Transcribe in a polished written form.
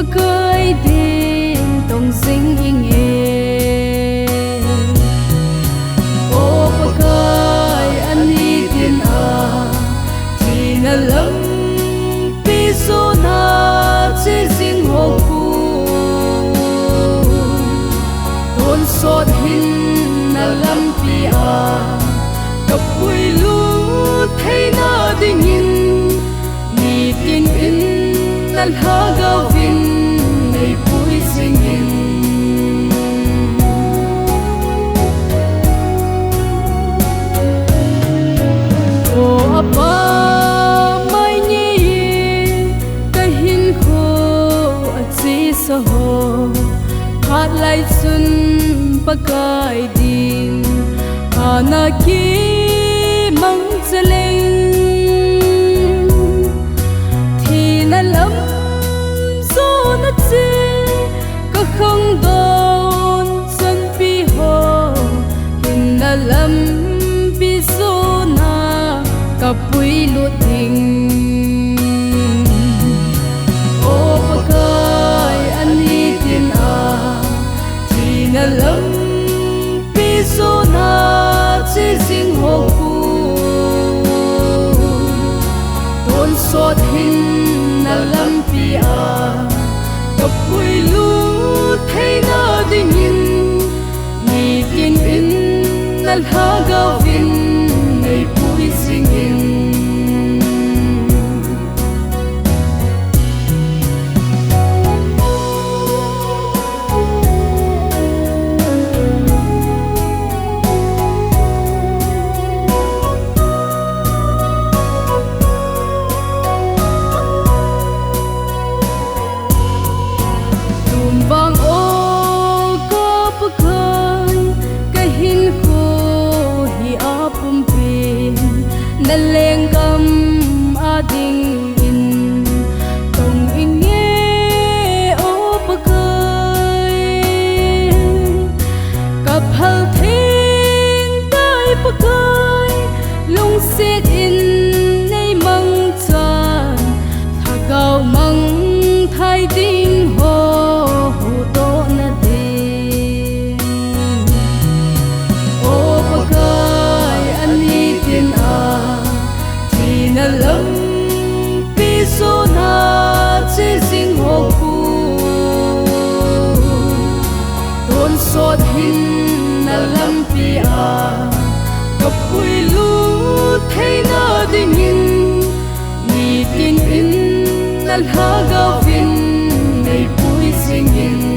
khơi đêm tông dính nghe ô bờ khơi anh đi tiền thì ngờ lắm pi số na chỉ dính hồ cu thôn sốt hin na lắm pi cặp quỳ lú thấy na đình in mi tiền in nan ha gao vin ngày vui sinh in ô apa mai nhi cái hin khô chỉ sa ho hát lại xuân pakai din ana ki mang zeleng thì na lắm số na chi có không đón chân pi ho hin na lắm pi số na cả bụi lụt tình ô pakai anh đi tiền thì na lắm pi số na chỉ riêng hồ cu tôn sốt hin na lắm pi cặp quỳ lú thấy na đình in mi tiền in na ha gao vin ngày vui sinh in vang ô có bức khơi cái hin khô hi apum pin na leng kam ading in tong in nghe ô bức khơi cặp hal thiên tới bức khơi lung xiết in nay măng tràn thà gạo măng thay đinh hồ na lắm pi số na chỉ riêng hồ cu tôn sốt hin na lắm pi cặp quỳ lú thấy na đình in mi tiền in na ha gao vin ngày vui sinh in